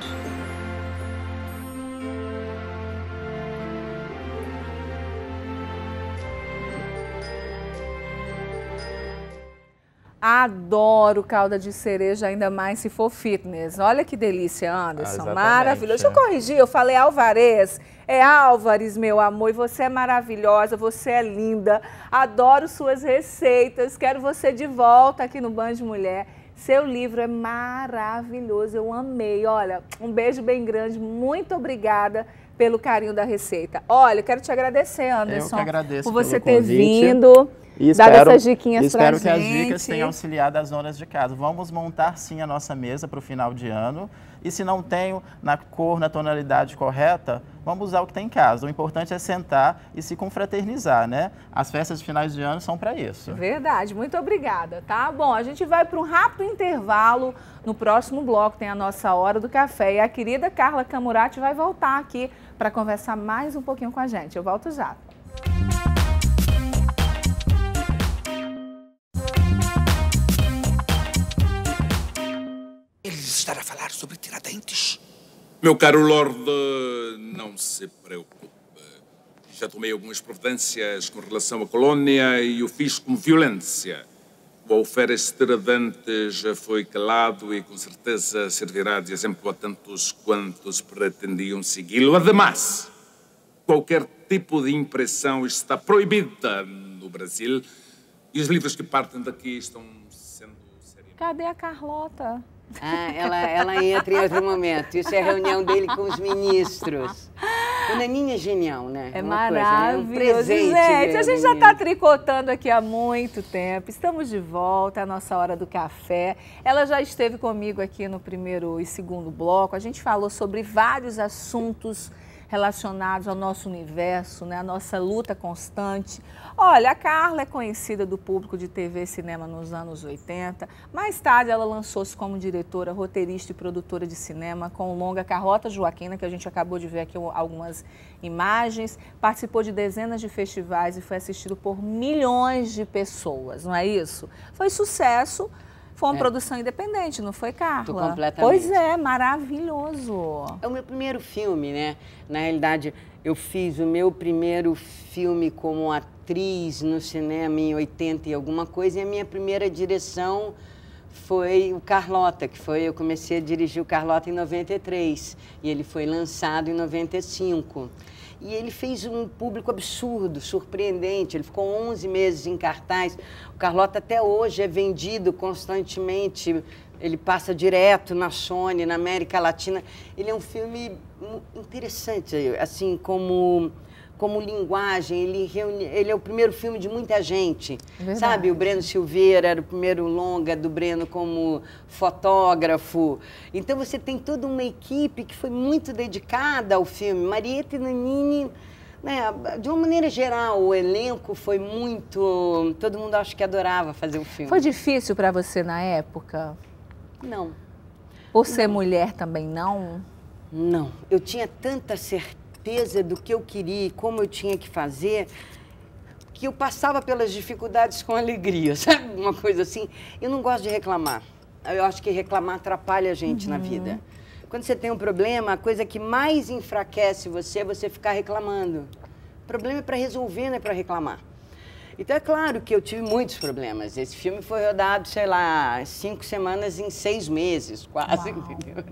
Adoro calda de cereja, ainda mais se for fitness. Olha que delícia, Anderson. Maravilhoso. Deixa eu corrigir, eu falei Alvarez. É Álvares, meu amor, e você é maravilhosa, você é linda. Adoro suas receitas, quero você de volta aqui no Band Mulher. Seu livro é maravilhoso, eu amei. Olha, um beijo bem grande, muito obrigada pelo carinho da receita. Olha, eu quero te agradecer, Anderson. Eu que agradeço por você pelo ter convite. vindo. E Dá essas diquinhas pra gente. Espero que as dicas tenham auxiliado as donas de casa. Vamos montar sim a nossa mesa para o final de ano. E se não tenho na cor, na tonalidade correta, vamos usar o que tem em casa. O importante é sentar e se confraternizar, né? As festas de finais de ano são para isso. Verdade, muito obrigada, tá? Bom, a gente vai para um rápido intervalo. No próximo bloco tem a nossa Hora do Café. E a querida Carla Camurati vai voltar aqui para conversar mais um pouquinho com a gente. Eu volto já. Estar a falar sobre Tiradentes? Meu caro Lorde, não se preocupe. Já tomei algumas providências com relação à colónia e o fiz com violência. O alferes Tiradentes já foi calado e com certeza servirá de exemplo a tantos quantos pretendiam segui-lo. Ademais, qualquer tipo de impressão está proibida no Brasil e os livros que partem daqui estão sendo seriamente... Cadê a Carlota? Ah, ela entra em outro momento. Isso é a reunião dele com os ministros. O Naninha é genial, né? É uma maravilhoso, coisa, né? Um presente, gente. A gente já está tricotando aqui há muito tempo. Estamos de volta, a nossa Hora do Café. Ela já esteve comigo aqui no primeiro e segundo bloco. A gente falou sobre vários assuntos relacionados ao nosso universo, né? A nossa luta constante. Olha, a Carla é conhecida do público de TV e cinema nos anos 80. Mais tarde, ela lançou-se como diretora, roteirista e produtora de cinema com o longa Carlota Joaquina, que a gente acabou de ver aqui algumas imagens. Participou de dezenas de festivais e foi assistido por milhões de pessoas, não é isso? Foi sucesso. Foi uma produção independente, não foi, Carla? Completamente. Pois é, maravilhoso. É o meu primeiro filme, né? Na realidade, eu fiz o meu primeiro filme como atriz no cinema em 80 e alguma coisa, e a minha primeira direção foi o Carlota, eu comecei a dirigir o Carlota em 93, e ele foi lançado em 95. E ele fez um público absurdo, surpreendente. Ele ficou 11 meses em cartaz. O Carlota até hoje é vendido constantemente. Ele passa direto na Sony, na América Latina. Ele é um filme interessante, assim, como linguagem. Ele é o primeiro filme de muita gente. Verdade. Sabe, o Breno Silveira era o primeiro longa do Breno como fotógrafo. Então você tem toda uma equipe que foi muito dedicada ao filme. Marieta e Nanini, né, de uma maneira geral, o elenco foi muito... Todo mundo acho que adorava fazer o filme. Foi difícil para você na época? Não. Por ser mulher também não? Não. Eu tinha tanta certeza do que eu queria e como eu tinha que fazer, que eu passava pelas dificuldades com alegria, sabe? Uma coisa assim. Eu não gosto de reclamar. Eu acho que reclamar atrapalha a gente na vida. Quando você tem um problema, a coisa que mais enfraquece você é você ficar reclamando. O problema é para resolver, não é para reclamar. Então, é claro que eu tive muitos problemas. Esse filme foi rodado, sei lá, 5 semanas em 6 meses, quase. Entendeu?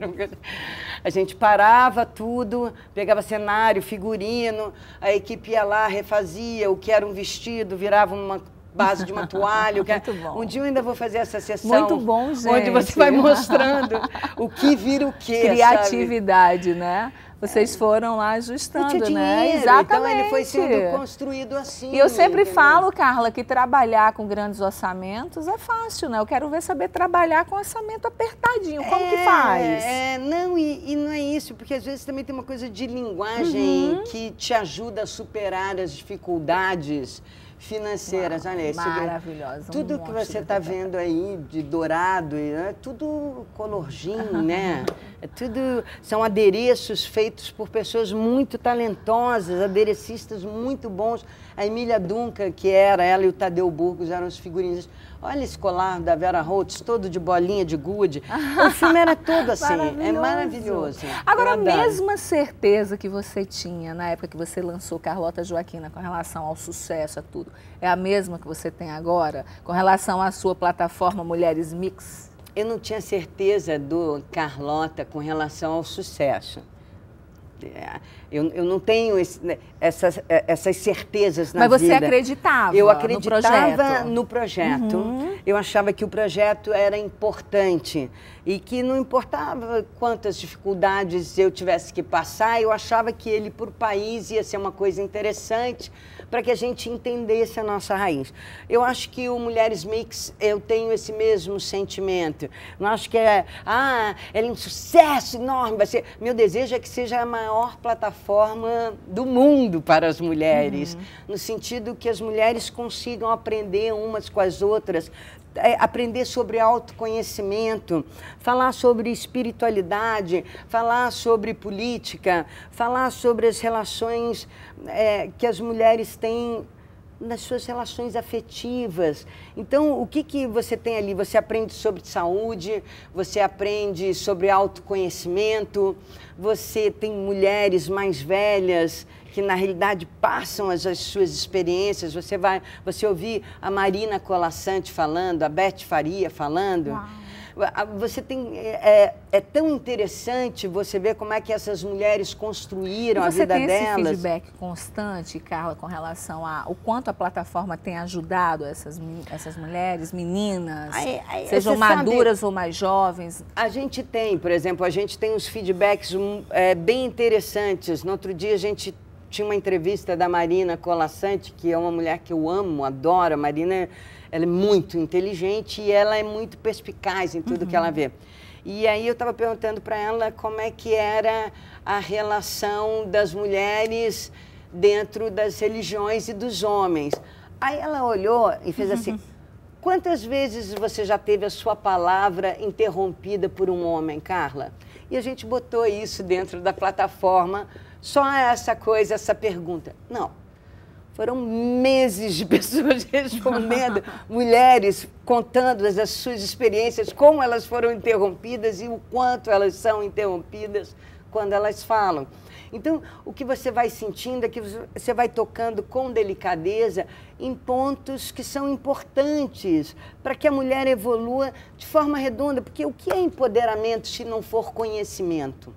A gente parava tudo, pegava cenário, figurino, a equipe ia lá, refazia o que era um vestido, virava uma base de uma toalha. Muito bom. Um dia eu ainda vou fazer essa sessão. Muito bom, gente. Onde você vai mostrando o que vira o quê, criatividade, sabe? Né? Vocês foram lá ajustando, né? Exatamente. Então ele foi sendo construído assim. E eu sempre falo, Carla, que trabalhar com grandes orçamentos é fácil, né? Eu quero saber trabalhar com orçamento apertadinho. Como que faz? Não, e não é isso, porque às vezes também tem uma coisa de linguagem que te ajuda a superar as dificuldades financeiras. Olha isso. Maravilhosa. Tudo que você está vendo aí de dourado, é tudo color gin, né? São adereços feitos por pessoas muito talentosas, aderecistas muito bons. A Emília Duncan, que ela e o Tadeu Burgos eram os figurinistas. Olha esse colar da Vera Holtz, todo de bolinha de gude. O filme era todo assim, é maravilhoso. Agora, a mesma certeza que você tinha na época que você lançou Carlota Joaquina com relação ao sucesso, a tudo, é a mesma que você tem agora com relação à sua plataforma Mulheres Mix? Eu não tinha certeza do Carlota com relação ao sucesso. Eu não tenho essas certezas na vida. Mas você acreditava? Eu acreditava no projeto. Eu achava que o projeto era importante e que não importava quantas dificuldades eu tivesse que passar, eu achava que ele, por país, ia ser uma coisa interessante para que a gente entendesse a nossa raiz. Eu acho que o Mulheres Mix, eu tenho esse mesmo sentimento. Não acho que ela é um sucesso enorme. Vai ser. Meu desejo é que seja a maior plataforma do mundo para as mulheres, no sentido que as mulheres consigam aprender umas com as outras, aprender sobre autoconhecimento, falar sobre espiritualidade, falar sobre política, falar sobre as relações que as mulheres têm nas suas relações afetivas. Então, o que você tem ali? Você aprende sobre saúde, você aprende sobre autoconhecimento, você tem mulheres mais velhas que, na realidade, passam as suas experiências. Você ouvir a Marina Colasanti falando, a Beth Faria falando. Uau. Você tem, é tão interessante você ver como é que essas mulheres construíram a vida delas. Você tem esse feedback constante, Carla, com relação ao quanto a plataforma tem ajudado essas mulheres, meninas, sejam maduras ou mais jovens? A gente tem, por exemplo, a gente tem uns feedbacks bem interessantes. No outro dia a gente tinha uma entrevista da Marina Colasanti, que é uma mulher que eu amo, adoro. A Marina, ela é muito inteligente e ela é muito perspicaz em tudo que ela vê. E aí eu estava perguntando para ela como é que era a relação das mulheres dentro das religiões e dos homens. Aí ela olhou e fez assim, quantas vezes você já teve a sua palavra interrompida por um homem, Carla? E a gente botou isso dentro da plataforma, só essa coisa, essa pergunta. Não. Foram meses de pessoas respondendo, mulheres contando as suas experiências, como elas foram interrompidas e o quanto elas são interrompidas quando elas falam. Então, o que você vai sentindo é que você vai tocando com delicadeza em pontos que são importantes para que a mulher evolua de forma redonda. Porque o que é empoderamento se não for conhecimento?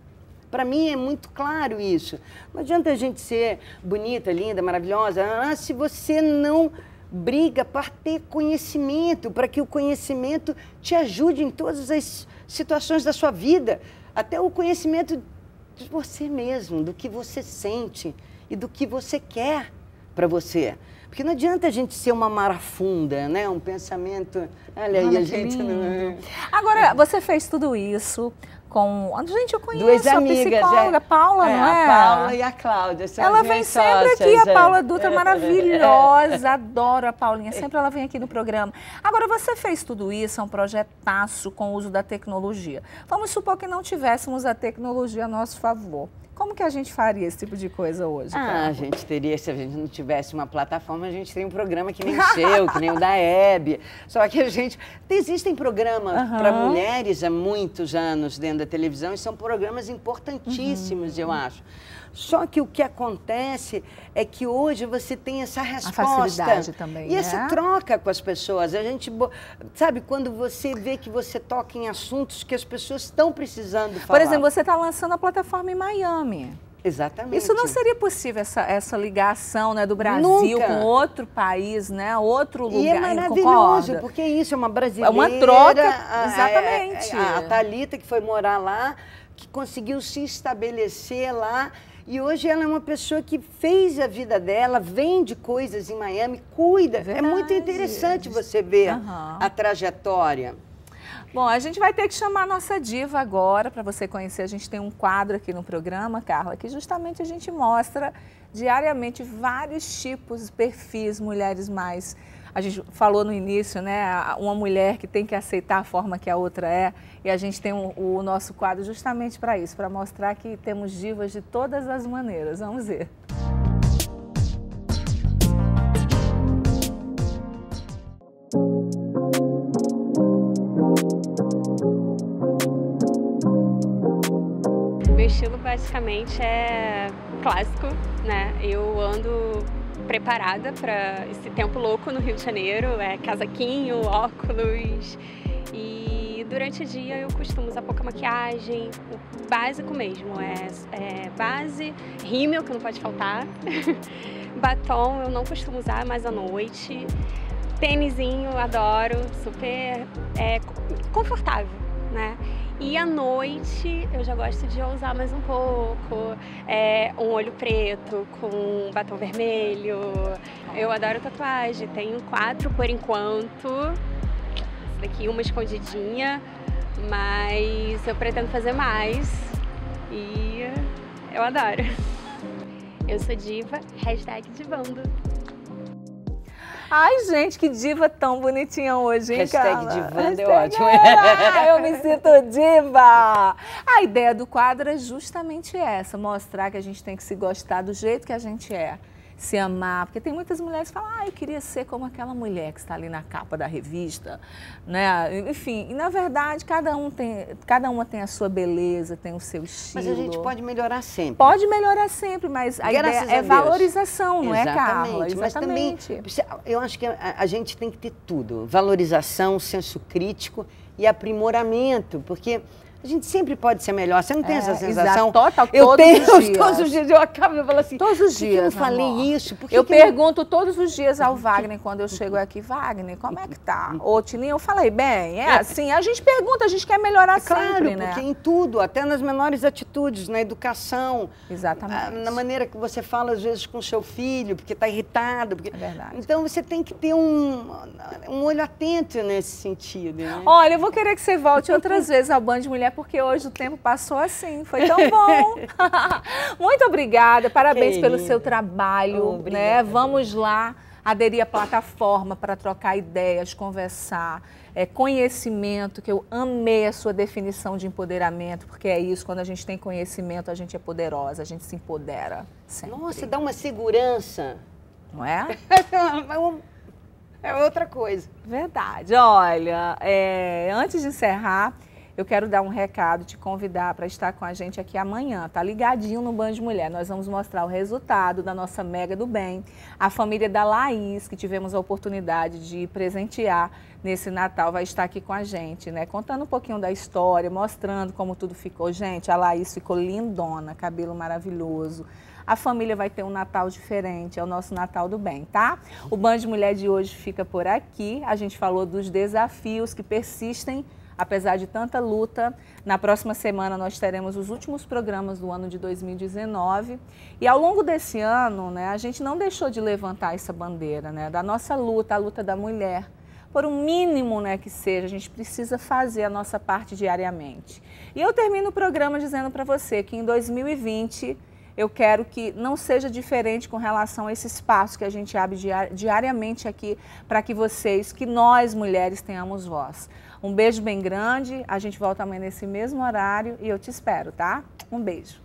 Para mim é muito claro isso. Não adianta a gente ser bonita, linda, maravilhosa, se você não briga para ter conhecimento, para que o conhecimento te ajude em todas as situações da sua vida. Até o conhecimento de você mesmo, do que você sente e do que você quer para você. Porque não adianta a gente ser uma marafunda, né? Um pensamento... Olha aí, a gente não... Agora, você fez tudo isso com... Gente, eu conheço duas a amigas, psicóloga, Paula, não é? A Paula e a Cláudia. Ela vem sempre aqui, a Paula Dutra, maravilhosa, adoro a Paulinha, sempre ela vem aqui no programa. Agora, você fez tudo isso, é um projetaço com o uso da tecnologia. Vamos supor que não tivéssemos a tecnologia a nosso favor. Como que a gente faria esse tipo de coisa hoje? A gente teria, se a gente não tivesse uma plataforma, a gente teria um programa que nem o seu, que nem o da Hebe. Só que a gente... Existem programas para mulheres há muitos anos dentro da televisão e são programas importantíssimos, eu acho. Só que o que acontece é que hoje você tem essa resposta. A facilidade também, e essa troca com as pessoas. A gente, sabe, quando você vê que você toca em assuntos que as pessoas estão precisando falar. Por exemplo, você está lançando a plataforma em Miami. Exatamente. Isso não seria possível, essa ligação, né, do Brasil com outro país, né, outro lugar. E é maravilhoso, porque isso é uma brasileira. É uma troca, exatamente. A Thalita, que foi morar lá, que conseguiu se estabelecer lá. E hoje ela é uma pessoa que fez a vida dela, vende coisas em Miami, cuida. É muito interessante você ver a trajetória. Bom, a gente vai ter que chamar a nossa diva agora para você conhecer. A gente tem um quadro aqui no programa, Carla, que justamente a gente mostra diariamente vários tipos, perfis, mulheres mais... A gente falou no início, né, uma mulher que tem que aceitar a forma que a outra é, e a gente tem o nosso quadro justamente para isso, para mostrar que temos divas de todas as maneiras. Vamos ver. Meu estilo basicamente é clássico, né? Eu ando preparada para esse tempo louco no Rio de Janeiro, casaquinho, óculos, e durante o dia eu costumo usar pouca maquiagem, o básico mesmo, base, rímel que não pode faltar, batom eu não costumo usar mais à noite, tênisinho adoro, super confortável, né? E à noite eu já gosto de ousar mais um pouco, um olho preto com batom vermelho. Eu adoro tatuagem, tenho 4 por enquanto. Essa daqui uma escondidinha, mas eu pretendo fazer mais e eu adoro. Eu sou diva, #divando. Ai, gente, que diva tão bonitinha hoje, hein, Carla? #divando é ótimo. Eu me sinto diva! A ideia do quadro é justamente essa, mostrar que a gente tem que se gostar do jeito que a gente é. Se amar, porque tem muitas mulheres que falam, eu queria ser como aquela mulher que está ali na capa da revista, né? Enfim, e na verdade cada uma tem a sua beleza, tem o seu estilo. Mas a gente pode melhorar sempre. Pode melhorar sempre, mas a ideia é valorização, não é, Carla? Exatamente. Mas também, eu acho que a gente tem que ter tudo, valorização, senso crítico e aprimoramento, porque... A gente sempre pode ser melhor. Você não tem essa sensação? Eu tenho todos os dias. Eu acabo e falo assim, todos os dias, eu não falei isso? Eu pergunto todos os dias ao Wagner, quando eu chego aqui, Wagner, como é que tá? Ô, Tininha, eu falei bem, assim, a gente pergunta, a gente quer melhorar sempre, né? Porque em tudo, até nas menores atitudes, na educação. Exatamente. Na maneira que você fala, às vezes, com seu filho, porque está irritado. Porque... É verdade. Então, você tem que ter um olho atento nesse sentido, né? Olha, eu vou querer que você volte outras vezes ao Band Mulher, porque hoje o tempo passou assim, foi tão bom. Muito obrigada, parabéns pelo seu trabalho, né? Vamos lá aderir à plataforma para trocar ideias, conversar, conhecimento, que eu amei a sua definição de empoderamento, porque é isso, quando a gente tem conhecimento, a gente é poderosa, a gente se empodera sempre. Nossa, dá uma segurança. não é? É outra coisa. Verdade. Olha, antes de encerrar, eu quero dar um recado, te convidar para estar com a gente aqui amanhã, tá ligadinho no Band Mulher. Nós vamos mostrar o resultado da nossa Mega do Bem, a família da Laís, que tivemos a oportunidade de presentear nesse Natal, vai estar aqui com a gente, né? Contando um pouquinho da história, mostrando como tudo ficou. Gente, a Laís ficou lindona, cabelo maravilhoso. A família vai ter um Natal diferente, é o nosso Natal do Bem, tá? O Band Mulher de hoje fica por aqui. A gente falou dos desafios que persistem, apesar de tanta luta. Na próxima semana nós teremos os últimos programas do ano de 2019. E ao longo desse ano, né, a gente não deixou de levantar essa bandeira, né, da nossa luta, a luta da mulher. Por um mínimo, né, que seja, a gente precisa fazer a nossa parte diariamente. E eu termino o programa dizendo para você que em 2020... eu quero que não seja diferente com relação a esse espaço que a gente abre diariamente aqui para que vocês, que nós mulheres tenhamos voz. Um beijo bem grande, a gente volta amanhã nesse mesmo horário e eu te espero, tá? Um beijo.